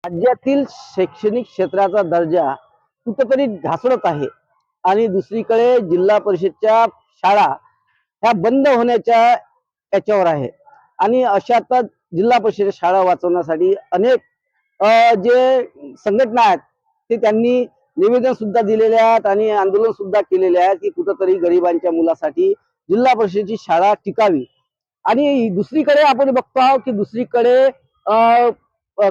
राज्यातील शैक्षणिक क्षेत्राचा दर्जा कुठेतरी ढासळत आहे आणि दुसरीकडे जिल्हा परिषदच्या शाळा ह्या बंद होण्याच्या याच्यावर आहे आणि अशातच जिल्हा परिषद शाळा वाचवण्यासाठी अनेक जे संघटना आहेत ते त्यांनी निवेदन सुद्धा दिलेले आहेत आणि आंदोलन सुद्धा केलेले आहेत की कुठेतरी गरिबांच्या मुलासाठी जिल्हा परिषदेची शाळा टिकावी। आणि दुसरीकडे आपण बघतो आहोत की दुसरीकडे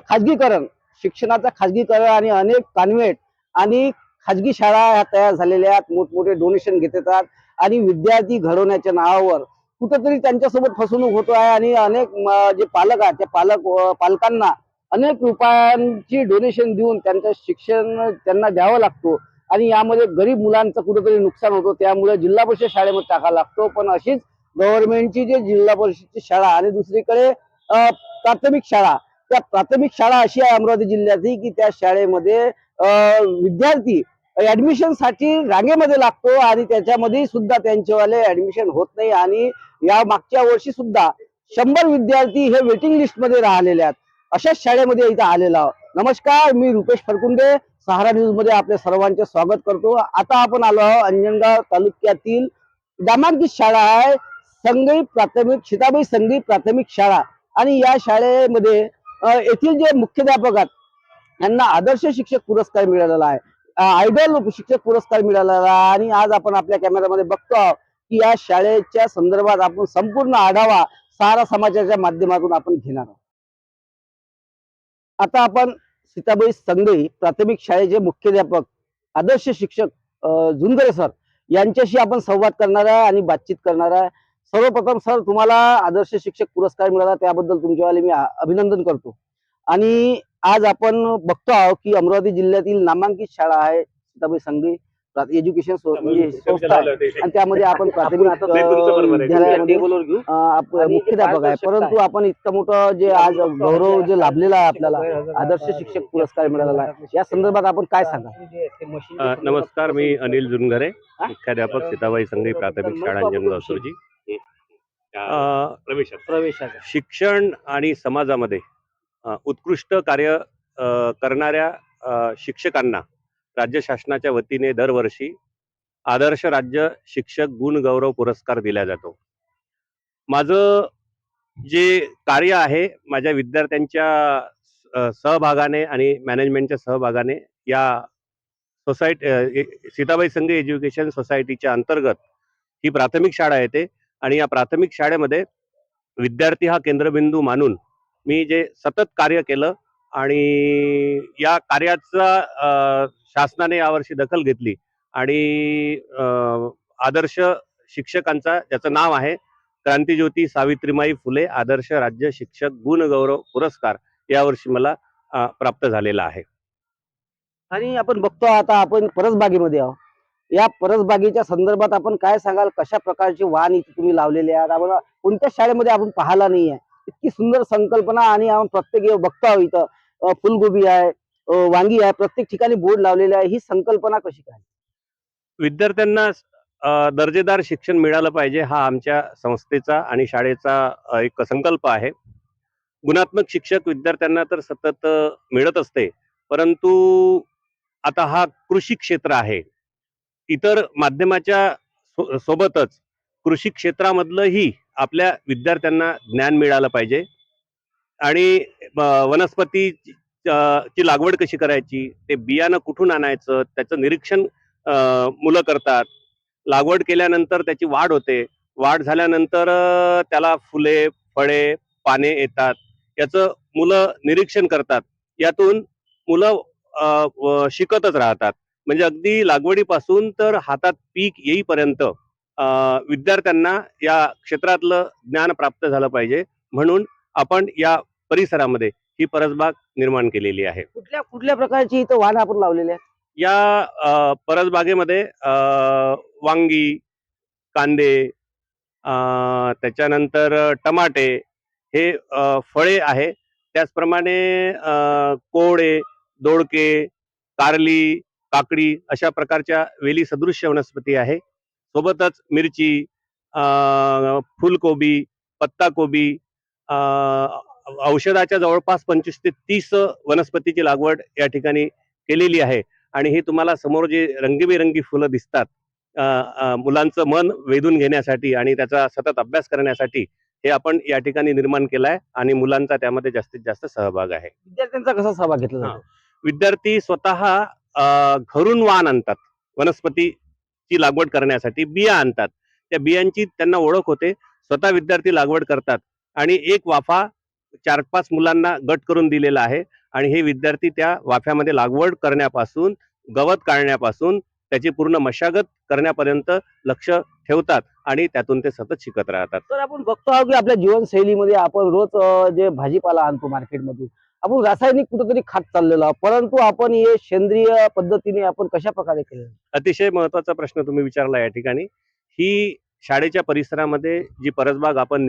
खाजगीकरण, शिक्षणाचं खाजगीकरण आणि अनेक कॉन्व्हेंट आणि खाजगी शाळा ह्या तयार झालेल्या आहेत, मोठमोठे डोनेशन घेत येतात आणि विद्यार्थी घडवण्याच्या नावावर कुठेतरी त्यांच्यासोबत फसवणूक होतो आहे आणि अनेक जे पालक आहेत त्या पालकांना अनेक रुपयांची डोनेशन देऊन त्यांचं शिक्षण त्यांना द्यावं लागतो आणि यामध्ये गरीब मुलांचं कुठेतरी नुकसान होतं। त्यामुळे जिल्हा परिषद शाळेमध्ये टाकावा लागतो। पण अशीच गव्हर्नमेंटची जे जिल्हा परिषदची शाळा आणि दुसरीकडे प्राथमिक शाळा, त्या प्राथमिक शाळा अशी आहे अमरावती जिल्ह्यातली की त्या शाळेमध्ये विद्यार्थी ऍडमिशन साठी रांगेमध्ये लागतो आणि त्याच्यामध्ये सुद्धा त्यांचेवाले ऍडमिशन होत नाही आणि या मागच्या वर्षी सुद्धा 100 विद्यार्थी हे वेटिंग लिस्ट मध्ये राहिलेले आहेत। अशाच शाळेमध्ये इथं आलेलो आहोत। नमस्कार, मी रुपेश फरकुंडे, सहारा न्यूज मध्ये आपल्या सर्वांचे स्वागत करतो। आता आपण आलो आहोत अंजनगाव तालुक्यातील नामांकित शाळा आहे संगई प्राथमिक, सीताबाई संगई प्राथमिक शाळा आणि या शाळेमध्ये येथील जे मुख्याध्यापक आहेत यांना आदर्श शिक्षक पुरस्कार मिळालेला आहे, आयडॉल शिक्षक पुरस्कार मिळालेला आहे आणि आज आपण आपल्या कॅमेरामध्ये बघतो आहोत की या शाळेच्या संदर्भात आपण संपूर्ण आढावा सहारा समाजाच्या माध्यमातून आपण घेणार आहोत। आता आपण सीताबाई संगई प्राथमिक शाळेचे मुख्याध्यापक आदर्श शिक्षक झुंजरे सर यांच्याशी आपण संवाद करणार आहे आणि बातचीत करणार आहे। सर्वप्रथम सर, तुम्हाला आदर्श शिक्षक पुरस्कार मिळाला त्याबद्दल तुमच्यावाले मी अभिनंदन करतो। आणि आज आपण बघतो आहोत की अमरावती जिल्ह्यातील नामांकित शाळा आहे सीताबाई संगई एज्युकेशन संस्था आणि त्यामध्ये आपण प्राथमिक विद्यालयामध्ये मुख्याध्यापक आहे। परंतु आपण इतकं मोठं जे आज गौरव जे लाभलेला आहे आपल्याला, आदर्श शिक्षक पुरस्कार मिळालेला आहे, या संदर्भात आपण काय सांगा? नमस्कार, मी अनिल जुनघरे, मुख्याध्यापक सीताबाई संगई प्राथमिक शाळा अंजनगाव सुरजी। शिक्षण आणि समाजामध्ये उत्कृष्ट कार्य करणाऱ्या शिक्षकांना राज्य शासनाच्या वतीने दरवर्षी आदर्श राज्य शिक्षक गुण गौरव पुरस्कार दिला जातो। माझं जे कार्य आहे, माझ्या विद्यार्थ्यांच्या सहभागाने आणि मॅनेजमेंटच्या सहभागाने या सीताबाई संगई एज्युकेशन सोसायटीच्या अंतर्गत ही प्राथमिक शाळा येते आणि या प्राथमिक शाळेमध्ये विद्यार्थी हा केंद्रबिंदू मानून मी जे सतत कार्य केलं आणि या कार्याचा शासनाने यावर्षी दखल घेतली आणि आदर्श शिक्षकांचा, ज्याचं नाव आहे क्रांतिज्योती सावित्रीमाई फुले आदर्श राज्य शिक्षक गुण गौरव पुरस्कार, यावर्षी मला प्राप्त झालेला आहे। आणि आपण बघतो आता आपण परसबागेमध्ये आहोत, या परसबागेच्या संदर्भात आपण काय सांगाल? कशा प्रकारचे वाहन इथे तुम्ही लावलेले आहेत? आपण कोणत्या शाळेमध्ये आपण पाहिला नाही आहे इतकी सुंदर संकल्पना आणि आपण प्रत्येक बघतो आहोत इथं फुलगोबी आहे, वांगी आहे, प्रत्येक ठिकाणी बोर्ड लावलेले आहे। ही संकल्पना कशी काय? विद्यार्थ्यांना दर्जेदार शिक्षण मिळालं पाहिजे हा आमच्या संस्थेचा आणि शाळेचा एक संकल्प आहे। गुणात्मक शिक्षक विद्यार्थ्यांना तर सतत मिळत असते, परंतु आता हा कृषी क्षेत्र आहे, इतर माध्यमाच्या सोबतच कृषी क्षेत्रामधलंही आपल्या विद्यार्थ्यांना ज्ञान मिळालं पाहिजे आणि वनस्पती ची लागवड कशी करायची, ते बियाणं कुठून आणायचं, त्याचं निरीक्षण मुलं करतात। लागवड केल्यानंतर त्याची वाढ होते, वाढ झाल्यानंतर त्याला फुले, फळे, पाने येतात, याचं मुलं निरीक्षण करतात। यातून मुलं शिकतच राहतात। म्हणजे अगदी लागवडीपासून तर हातात पीक येईपर्यंत विद्यार्थ्यांना या क्षेत्रातलं ज्ञान प्राप्त झालं पाहिजे, म्हणून आपण या परिसरामध्ये ही परसबाग निर्माण केलेली आहे। कुठल्या कुठल्या प्रकारची इथं वाहन आपण लावलेले आहेत? या परसबागेमध्ये वांगी, कांदे, त्याच्यानंतर टमाटे हे फळे आहे। त्याचप्रमाणे कोहळे, दोडके, कारली, काकडी अशा प्रकारच्या वेली सदृश्य वनस्पती आहे। सोबतच मिरची, फुलकोबी, पत्ताकोबी, औषधाच्या जवळपास 25 ते 30 वनस्पतीची लागवड या ठिकाणी केलेली आहे. आणि ही तुम्हाला समोर जे रंगीबेरंगी फुलं दिसतात, मुलांचं मन वेधून घेण्यासाठी आणि त्याचा सतत अभ्यास करण्यासाठी हे आपण या ठिकाणी निर्माण केलं आहे आणि मुलांचा त्यामध्ये जास्तीत जास्त सहभाग आहे. विद्यार्थ्यांचा कसा सहभाग घेतला हा. जातो? विद्यार्थी स्वतः घरून वाण आणतात, वनस्पतीची लागवड करण्यासाठी बिया आणतात. त्या बियांची त्यांना ओळख होते. स्वतः विद्यार्थी लागवड करतात आणि एक वाफा 4-5 मुलांना गट करून दिलेला आहे आणि हे विद्यार्थी त्या वाफ्यामध्ये लागवड करण्यापासून, गवत काढण्यापासून त्याची पूर्ण मशागत करण्यापर्यंत लक्ष ठेवतात आणि त्यातून ते सतत शिकत राहतात. तर आपण बघतो आहोत की आपल्या जीवनशैलीमध्ये आपण रोज जे भाजीपाला आणतो मार्केटमधून, आपण रासायनिक कुठेतरी खात चाललेलो आहोत, परंतु आपण हे सेंद्रिय पद्धतीने आपण कशा प्रकारे केलं? अतिशय महत्वाचा प्रश्न तुम्ही विचारला या ठिकाणी. ही शाळेच्या परिसरामध्ये जी परसबाग आपण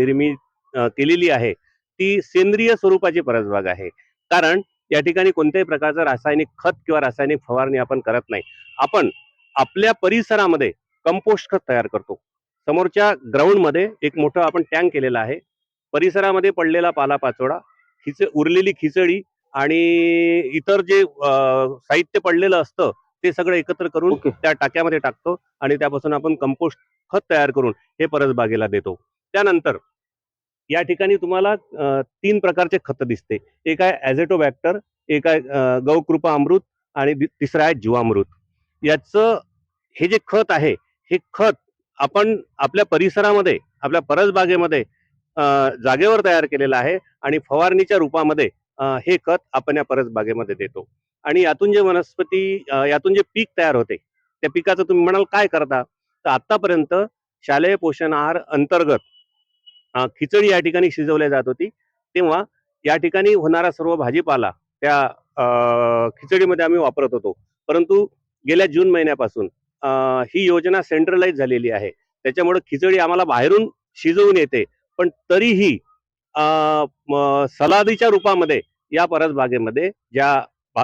केलेली आहे, ती सेंद्रिय स्वरूपाची परसबाग आहे. कारण या ठिकाणी कोणत्याही प्रकारचं रासायनिक खत किंवा रासायनिक फवारणी आपण करत नाही. आपण आपल्या परिसरामध्ये कंपोस्ट खत तयार करतो. समोरच्या ग्राउंडमध्ये एक मोठं आपण टँक केलेला आहे. परिसरामध्ये पडलेला पालापाचोळा, उरलेली खिचडी आणि इतर जे साहित्य पडलेलं असतं ते सगळं एकत्र करून ओके. त्या टाक्यामध्ये टाकतो आणि त्यापासून आपण कंपोस्ट खत तयार करून हे परसबागेला देतो. त्यानंतर या ठिकाणी तुम्हाला 3 प्रकारचे खत दिसते. एक आहे ॲझेटोबॅक्टर, एक आहे गौकृपा अमृत आणि तिसरं आहे जीवामृत. याचं हे जे खत आहे, हे खत आपण आपल्या परिसरामध्ये, आपल्या परसबागेमध्ये जागेवर तयार केलेलं आहे आणि फवारणीच्या रूपामध्ये हे खत आपण या परसबागेमध्ये देतो. आणि यातून यातून जे पीक तयार होते, त्या पिकाचं तुम्ही म्हणाल काय करता? तर आतापर्यंत शालेय पोषण आहार अंतर्गत खिचडी या ठिकाणी शिजवल्या जात होती. तेव्हा या ठिकाणी होणारा सर्व भाजीपाला त्या खिचडीमध्ये आम्ही वापरत होतो. परंतु गेल्या जून महिन्यापासून ही योजना सेंट्रलाइज झालेली आहे. त्याच्यामुळे खिचडी आम्हाला बाहेरून शिजवून येते, पण तरीही सलादीच्या रूपामध्ये या परसबागेमध्ये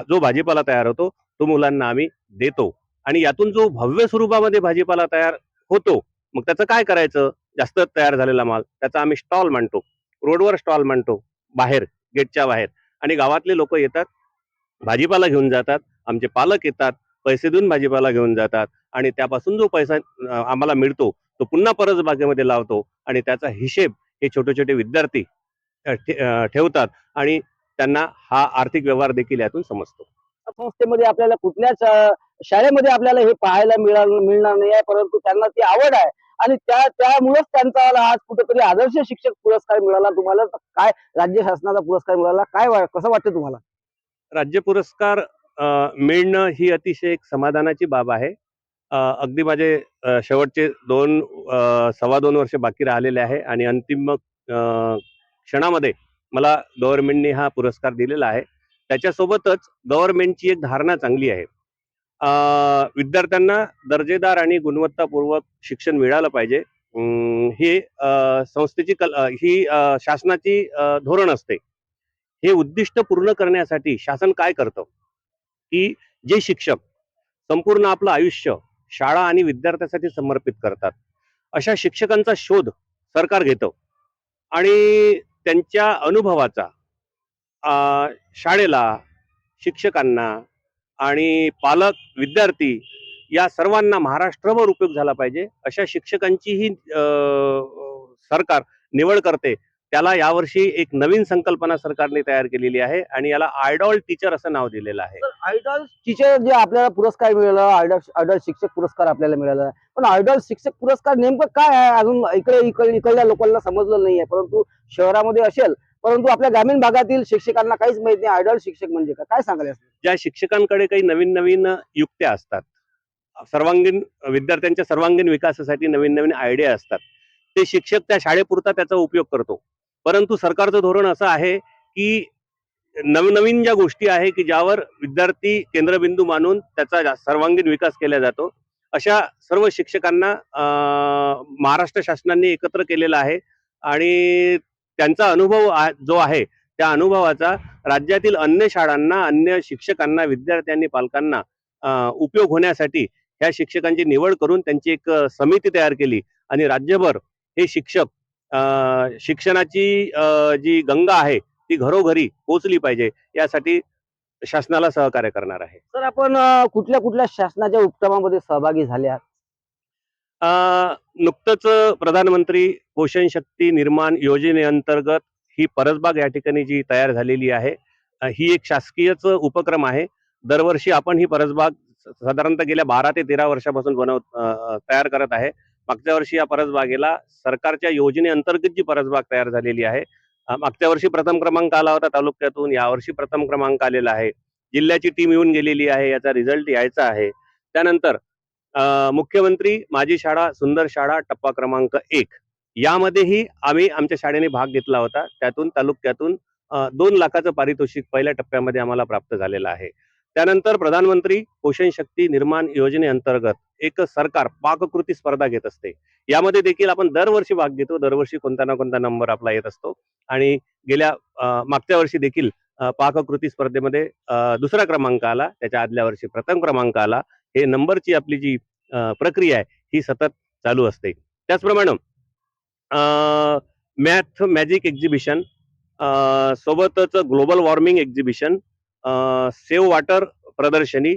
जो भाजीपाला तयार होतो तो मुलांना आम्ही देतो. आणि यातून जो भव्य स्वरूपामध्ये भाजीपाला तयार होतो, मग त्याचं काय करायचं? जास्त तयार झालेला माल त्याचा आम्ही स्टॉल मांडतो, रोडवर स्टॉल मांडतो, बाहेर गेटच्या बाहेर. आणि गावातले लोक येतात, भाजीपाला घेऊन जातात, आमचे पालक येतात, पैसे देऊन भाजीपाला घेऊन जातात आणि त्यापासून जो पैसा आम्हाला मिळतो तो पुन्हा परसबागेमध्ये लावतो आणि त्याचा हिशेब हे छोटे छोटे विद्यार्थी ठेवतात आणि त्यांना हा आर्थिक व्यवहार देखील यातून समजतो. संस्थेमध्ये आपल्याला कुठल्याच शाळेमध्ये आपल्याला हे पाहायला मिळणार नाही आहे, परंतु त्यांना ती आवड आहे आणि त्यामुळेच त्यांचा आज कुठेतरी आदर्श शिक्षक पुरस्कार मिळाला. तुम्हाला तर काय राज्य शासनाचा पुरस्कार मिळाला, कसं वाटतं तुम्हाला? राज्य पुरस्कार मिळणं ही अतिशय एक समाधानाची बाब आहे. अगदी माझे शेवटचे 2 वर्ष बाकी राहिलेले आहे आणि अंतिम क्षणामध्ये मला गव्हर्नमेंटने हा पुरस्कार दिलेला आहे. त्याच्यासोबतच गव्हर्नमेंटची एक धारणा चांगली आहे. विद्यार्थ्यांना दर्जेदार आणि गुणवत्तापूर्वक शिक्षण मिळालं पाहिजे. ही संस्थेची ही शासनाची धोरण असते. हे उद्दिष्ट पूर्ण करण्यासाठी शासन काय करतं, की जे शिक्षक संपूर्ण आपलं आयुष्य शाळा आणि विद्यार्थ्यांसाठी समर्पित करतात, अशा शिक्षकांचा शोध सरकार घेतं आणि त्यांच्या अनुभवाचा शाळेला, शिक्षकांना आणि पालक, विद्यार्थी या सर्वांना महाराष्ट्रभर उपयोग झाला पाहिजे, अशा शिक्षकांचीही सरकार निवड करते. त्याला यावर्षी एक नवीन संकल्पना सरकारने तयार केलेली आहे आणि याला आयडॉल टीचर असं नाव दिलेलं आहे. आयडॉल टीचर जे आपल्याला पुरस्कार मिळाला, आयडॉल शिक्षक पुरस्कार आपल्याला मिळाला, पण आयडॉल शिक्षक पुरस्कार नेमकं काय आहे? अजून इकडल्या लोकांना समजलं नाहीये, परंतु शहरामध्ये असेल, परंतु आपल्या ग्रामीण भागातील शिक्षकांना काहीच माहित नाही आयडॉल शिक्षक म्हणजे काय सांगाल? ज्या शिक्षकांकडे काही नवीन नवीन युक्त्या असतात, विद्यार्थ्यांच्या सर्वांगीण विकासासाठी नवीन नवीन आयडिया असतात, ते शिक्षक त्या शाळेपुरता त्याचा उपयोग करतो. परंतु सरकारचं धोरण असं आहे की नवनवीन ज्या गोष्टी आहे की ज्यावर विद्यार्थी केंद्रबिंदू मानून त्याचा सर्वांगीण विकास केला जातो, अशा सर्व शिक्षकांना महाराष्ट्र शासनाने एकत्र केलेला आहे आणि त्यांचा अनुभव जो आहे त्या अनुभवाचा राज्यातील अन्य शाळांना, अन्य शिक्षकांना, विद्यार्थ्यांनी, पालकांना उपयोग होण्यासाठी ह्या शिक्षकांची निवड करून त्यांची एक समिती तयार केली आणि राज्यभर हे शिक्षक शिक्षणाची जी गंगा आहे ती घरोघरी पोहोचली पाहिजे, यासाठी शासनाला सहकार्य करणार आहे. तर आपण कुठल्या कुठल्या शासनाच्या उपक्रमामध्ये सहभागी झाले आहात? नुकतंच प्रधानमंत्री पोषण शक्ती निर्माण योजनेअंतर्गत ही परसबाग या ठिकाणी जी तयार झालेली आहे, ही एक शासकीयच उपक्रम आहे. दरवर्षी आपण ही परसबाग साधारणतः गेल्या 12 ते 13 वर्षापासून तयार करत आहे. मागच्या वर्षी या परसबागेला सरकारच्या योजनेअंतर्गत जी परसबाग तयार झालेली आहे, मागच्या वर्षी प्रथम क्रमांक आला होता तालुक्यातून, यावर्षी प्रथम क्रमांक आलेला आहे. जिल्ह्याची टीम येऊन गेलेली आहे, याचा रिझल्ट यायचा आहे. त्यानंतर मुख्यमंत्री माझी शाळा सुंदर शाळा टप्पा क्रमांक 1 यामध्येही आम्ही आमच्या शाळेने भाग घेतला होता. त्यातून तालुक्यातून 2 लाखाचं पारितोषिक पहिल्या टप्प्यामध्ये आम्हाला प्राप्त झालेलं आहे. त्यानंतर प्रधानमंत्री पोषण शक्ती निर्माण योजनेअंतर्गत एक सरकार पाककृती स्पर्धा घेत असते. यामध्ये देखील आपण दरवर्षी भाग घेतो. दरवर्षी कोणता ना कोणता नंबर आपला येत असतो आणि गेल्या मागच्या वर्षी देखील पाककृती स्पर्धेमध्ये दुसरा क्रमांक आला. त्याच्या आदल्या वर्षी प्रथम क्रमांक आला. हे नंबरची आपली जी प्रक्रिया आहे ही सतत चालू असते. त्याचप्रमाणे मॅथ मॅजिक एक्झिबिशन, सोबतच global warming exhibition, save water प्रदर्शनी,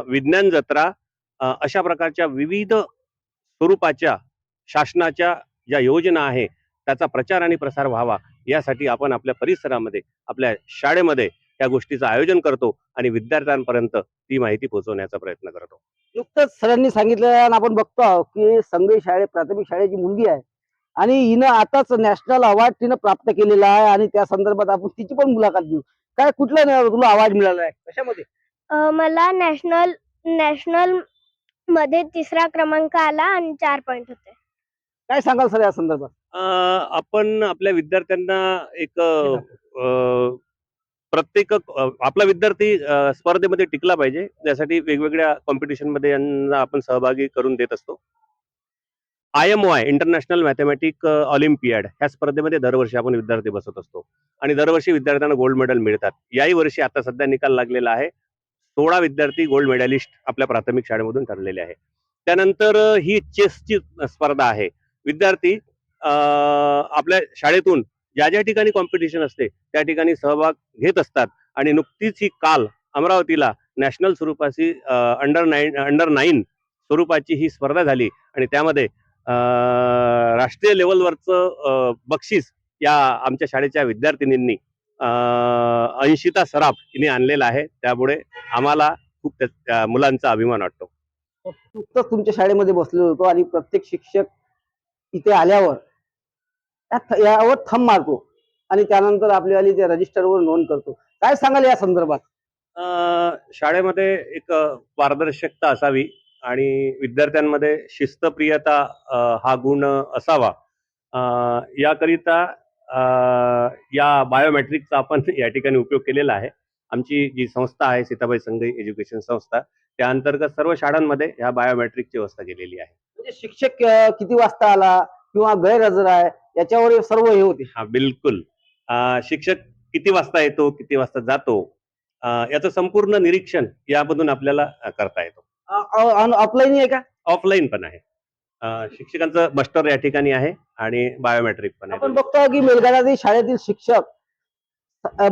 विज्ञान जत्रा, अशा प्रकारच्या विविध स्वरूपाच्या शासनाच्या ज्या योजना आहे त्याचा प्रचार आणि प्रसार व्हावा, यासाठी आपण आपल्या परिसरामध्ये आपल्या शाळेमध्ये त्या गोष्टीचं आयोजन करतो आणि विद्यार्थ्यांपर्यंत ती माहिती पोहोचवण्याचा प्रयत्न करतो. नुकतंच सरांनी सांगितलं आणि आपण बघतो आहोत की संगई प्राथमिक शाळेची मुलगी आहे आणि हिनं आताच नॅशनल अवॉर्ड तिनं प्राप्त केलेला आहे आणि त्या संदर्भात आपण तिची पण मुलाखत घेऊ. काय कुठला तुला अवॉर्ड मिळाला आहे, कशामध्ये? मला नॅशनल नॅशनल मध्ये 3रा क्रमांक आला आणि 4 पॉइंट होते. काय सांगाल सर या संदर्भात? आपण आपल्या विद्यार्थ्यांना एक प्रत्येक आपला विद्यार्थी स्पर्धेमध्ये टिकला पाहिजे, त्यासाठी वेगवेगळ्या कॉम्पिटिशनमध्ये यांना आपण सहभागी करून देत असतो. IMOI इंटरनॅशनल मॅथमॅटिक ऑलिम्पियाड ह्या स्पर्धेमध्ये दरवर्षी आपण विद्यार्थी बसवत असतो आणि दरवर्षी विद्यार्थ्यांना गोल्ड मेडल मिळतात. याही वर्षी आता सध्या निकाल लागलेला आहे. 16 विद्यार्थी गोल्ड मेडलिस्ट आपल्या प्राथमिक शाळेमधून ठरलेले आहे. त्यानंतर ही चेसची स्पर्धा आहे. विद्यार्थी आपल्या शाळेतून ज्या ज्या ठिकाणी कॉम्पिटिशन असते त्या ठिकाणी सहभाग घेत असतात आणि नुकतीच ही काल अमरावतीला नॅशनल स्वरूपाची अंडर 9 स्वरूपाची ही स्पर्धा झाली आणि त्यामध्ये राष्ट्रीय लेवलवरचं बक्षीस या आमच्या शाळेच्या विद्यार्थिनींनी अंशिता सराफ हिने आणलेलं आहे. त्यामुळे आम्हाला खूप त्या मुलांचा अभिमान वाटतो. नुकतंच तुमच्या शाळेमध्ये बसलो होतो आणि प्रत्येक शिक्षक इथे आल्यावर यावर थंब मारतो आणि त्यानंतर आपल्यावाली त्या रजिस्टरवर नोंद करतो. काय सांगाल या संदर्भात? शाळेमध्ये एक पारदर्शकता असावी आणि विद्यार्थ्यांमध्ये शिस्तप्रियता हा गुण असावा, याकरिता या बायोमेट्रिकचा आपण या ठिकाणी उपयोग केलेला आहे. आमची जी संस्था आहे सीताबाई संगई एज्युकेशन संस्था, त्या अंतर्गत सर्व शाळांमध्ये ह्या बायोमेट्रिकची व्यवस्था केलेली आहे. म्हणजे शिक्षक किती वाजता आला किंवा गैरहजर आहे याच्यावर सर्व हे होते. हा, बिलकुल. शिक्षक किती वाजता येतो, किती वाजता जातो, याचं संपूर्ण निरीक्षण यामधून आपल्याला करता येतो. ऑफलाईन आहे का? ऑफलाईन पण आहे. शिक्षकांचं मस्टर या ठिकाणी आहे आणि बायोमेट्रिक पण आहे. आपण बघतो की मेलघाटातील शाळेतील शिक्षक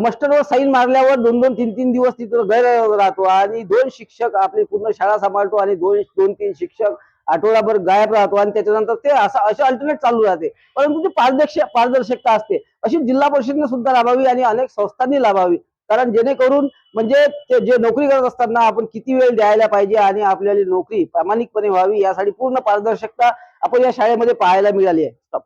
मस्टरवर साईन मारल्यावर 2-2, 3-3 दिवस तिथं गैर राहतो आणि 2 शिक्षक आपली पूर्ण शाळा सांभाळतो आणि 2-3 शिक्षक आठवडाभर गायब राहतो आणि त्याच्यानंतर ते असं अल्टरनेट चालू राहते. परंतु ती पारदर्शकता असते अशी जिल्हा परिषदेने सुद्धा लाभावी आणि अनेक संस्थांनी लाभावी. कारण जेणेकरून म्हणजे ते जे नोकरी करत असताना आपण किती वेळ द्यायला पाहिजे आणि आपल्याला नोकरी प्रामाणिकपणे व्हावी यासाठी पूर्ण पारदर्शकता आपण या शाळेमध्ये पाहायला मिळाली आहे.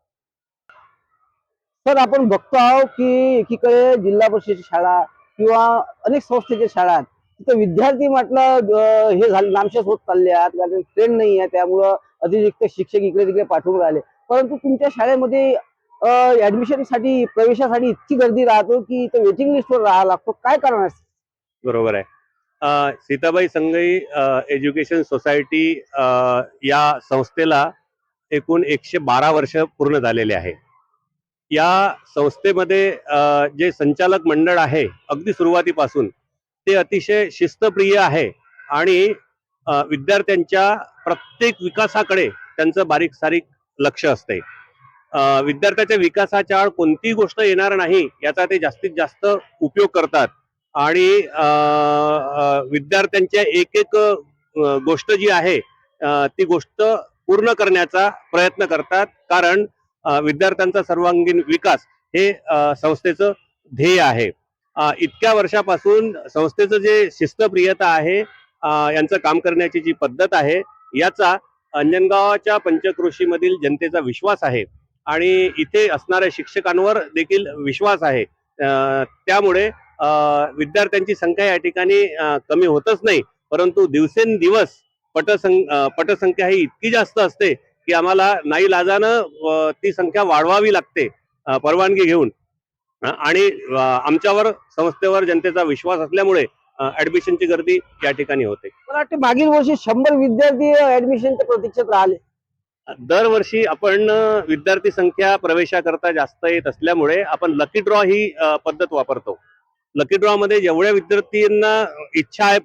तर आपण बघतो आहोत की एकीकडे जिल्हा परिषदेची शाळा किंवा अनेक संस्थेच्या शाळा आहेत, तिथे विद्यार्थी म्हटलं हे झाले नामशेष होत चालले आहेत, कारण ट्रेंड नाही आहे, त्यामुळं अतिरिक्त शिक्षक इकडे तिकडे पाठवून राहिले. परंतु तुमच्या शाळेमध्ये ऍडमिशनसाठी प्रवेशासाठी इतकी गर्दी राहतो की इथं वेटिंग लिस्टवर राहावा लागतो. काय कारण असतं? बरोबर आहे. सीताबाई संगई एज्युकेशन सोसायटी या संस्थेला एकूण 112 वर्ष पूर्ण झालेले आहे. या संस्थेमध्ये जे संचालक मंडळ आहे अगदी सुरुवातीपासून ते अतिशय शिस्तप्रिय आहे आणि विद्यार्थ्यांच्या प्रत्येक विकासाकडे त्यांचं बारीक सारीक लक्ष असते. विद्यार्थ्याच्या विकासाच्या आड कोणतीही गोष्ट येणार नाही याचा ते जास्तीत जास्त उपयोग करतात आणि विद्यार्थ्यांच्या एक एक गोष्ट जी आहे ती गोष्ट पूर्ण करण्याचा प्रयत्न करतात, कारण विद्यार्थ्यांचा सर्वांगीण विकास हे संस्थेचं ध्येय आहे. इतक्या वर्षापासून संस्थेचं जे शिस्तप्रियता आहे, यांचं काम करण्याची जी पद्धत आहे, याचा अंजनगावच्या पंचक्रोशीमधील जनतेचा विश्वास आहे आणि इथे असणाऱ्या शिक्षकांवर देखील विश्वास आहे. त्यामुळे विद्यार्थ्यांची संख्या या ठिकाणी कमी होतच नाही, परंतु दिवसेंदिवस पटसंख्या ही इतकी जास्त असते की आम्हाला नाईलाजानं ती संख्या वाढवावी लागते परवानगी घेऊन. आणि आमच्यावर संस्थेवर जनतेचा विश्वास असल्यामुळे ऍडमिशनची गर्दी या ठिकाणी होते. मला वाटते मागील वर्षी 100 विद्यार्थी ऍडमिशनच्या प्रतीक्षेत राहिले. दरवर्षी आपण विद्यार्थी संख्या प्रवेशाकरता जास्त येत असल्यामुळे आपण लकी ड्रॉ ही पद्धत वापरतो. लकी ड्रॉ मध्ये जेवढ्या विद्यार्थ्यांना इच्छा आहे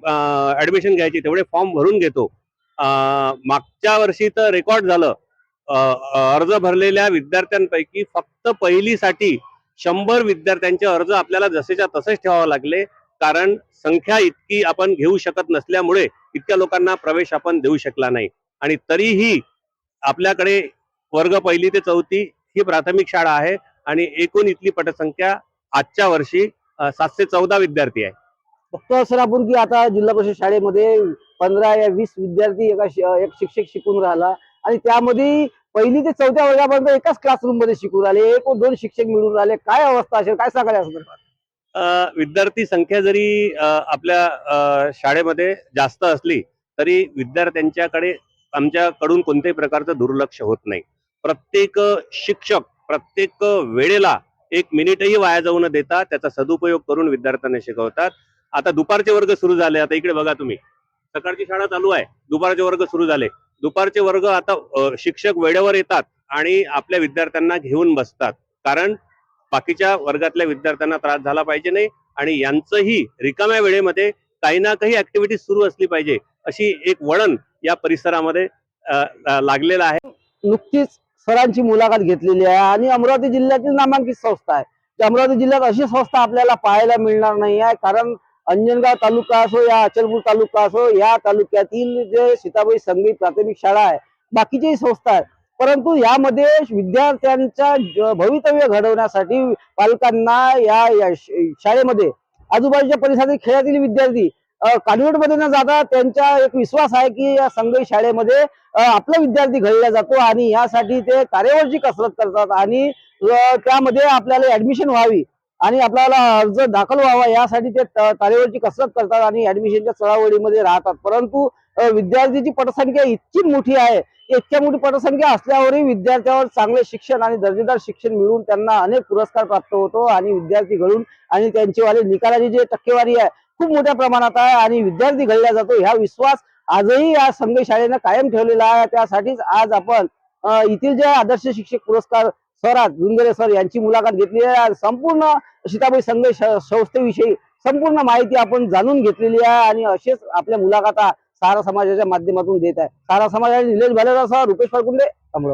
ऍडमिशन घ्यायची तेवढे फॉर्म भरून घेतो. मागच्या वर्षी तर रेकॉर्ड झालं, अर्ज भरलेल्या विद्यार्थ्यांपैकी फक्त पहिलीसाठी 100 विद्यार्थ्यांचे अर्ज आपल्याला जसेच्या तसेच ठेवावे लागले, कारण संख्या इतकी आपण घेऊ शकत नसल्यामुळे इतक्या लोकांना प्रवेश आपण देऊ शकला नाही. आणि तरीही आपल्याकडे वर्ग 1 ते 4 ही प्राथमिक शाळा आहे आणि एकूण इथली पटसंख्या आजच्या वर्षी 714 विद्यार्थी आहे. बघतो सर आपण की आता जिल्हा परिषद शाळेमध्ये 15 या 20 विद्यार्थी एक शिक्षक शिकून राहिला आणि त्यामध्ये 1 ते 4थ्या वर्गापर्यंत एकाच क्लासरूम मध्ये शिकून राहिले, 1 व 2 शिक्षक मिळून राहिले. काय अवस्था असेल, काय सांगायला असं? विद्यार्थी संख्या जरी आपल्या शाळेमध्ये जास्त असली तरी विद्यार्थ्यांच्याकडे आमच्याकडून कोणत्याही प्रकारचं दुर्लक्ष होत नाही. प्रत्येक शिक्षक प्रत्येक वेळेला 1 मिनिटही वाया जाऊ न देता त्याचा सदुपयोग करून विद्यार्थ्यांना शिकवतात. आता दुपारचे वर्ग सुरू झाले, आता इकडे बघा तुम्ही, सकाळची शाळा चालू आहे, दुपारचे वर्ग सुरू झाले. दुपारचे वर्ग आता शिक्षक वेळेवर येतात आणि आपल्या विद्यार्थ्यांना घेऊन बसतात, कारण बाकीच्या वर्गातल्या विद्यार्थ्यांना त्रास झाला पाहिजे नाही आणि यांचंही रिकाम्या वेळेमध्ये काही ना काही ऍक्टिव्हिटी सुरू असली पाहिजे, अशी एक वळण या परिसरामध्ये लागलेलं आहे. नुकतीच सरांची मुलाखत घेतलेली आहे आणि अमरावती जिल्ह्यातील नामांकित संस्था आहे. अमरावती जिल्ह्यात अशी संस्था आपल्याला पाहायला मिळणार नाही आहे, कारण अंजनगाव तालुका असो या अचलपूर तालुका असो या तालुक्यातील जे सीताबाई संगीत प्राथमिक शाळा आहे, बाकीच्याही संस्था आहेत, परंतु यामध्ये विद्यार्थ्यांच्या भवितव्य घडवण्यासाठी पालकांना या शाळेमध्ये आजूबाजूच्या परिसरातील खेड्यातील विद्यार्थी कॉन्व्हेंट मध्ये न जाता त्यांचा एक विश्वास आहे की या संगई शाळेमध्ये आपला विद्यार्थी घडला जातो आणि यासाठी ते तारेवरची कसरत करतात आणि त्यामध्ये आपल्याला ऍडमिशन व्हावी आणि आपल्याला अर्ज दाखल व्हावा यासाठी ते तारेवरची कसरत करतात आणि ऍडमिशनच्या चळवळीमध्ये राहतात. परंतु विद्यार्थ्यांची पटसंख्या इतकी मोठी आहे, इतक्या मोठी पटसंख्या असल्यावरही विद्यार्थ्यावर चांगले शिक्षण आणि दर्जेदार शिक्षण मिळून त्यांना अनेक पुरस्कार प्राप्त होतो आणि विद्यार्थी घडून आणि त्यांची वाले निकालाची जी टक्केवारी आहे खूप मोठ्या प्रमाणात आहे आणि विद्यार्थी घडला जातो, ह्या विश्वास आजही या संघ शाळेनं कायम ठेवलेला आहे. त्यासाठीच आज आपण येथील जे आदर्श शिक्षक पुरस्कार सर झुंजरे सर यांची मुलाखत घेतली आहे. संपूर्ण सीताबाई संघ संस्थेविषयी संपूर्ण माहिती आपण जाणून घेतलेली आहे आणि असेच आपल्या मुलाखता सारा समाजाच्या माध्यमातून देत आहे. सारा समाजाचे निलेश भालेराव सर, रुपेश फळकुंडे, अमरावती.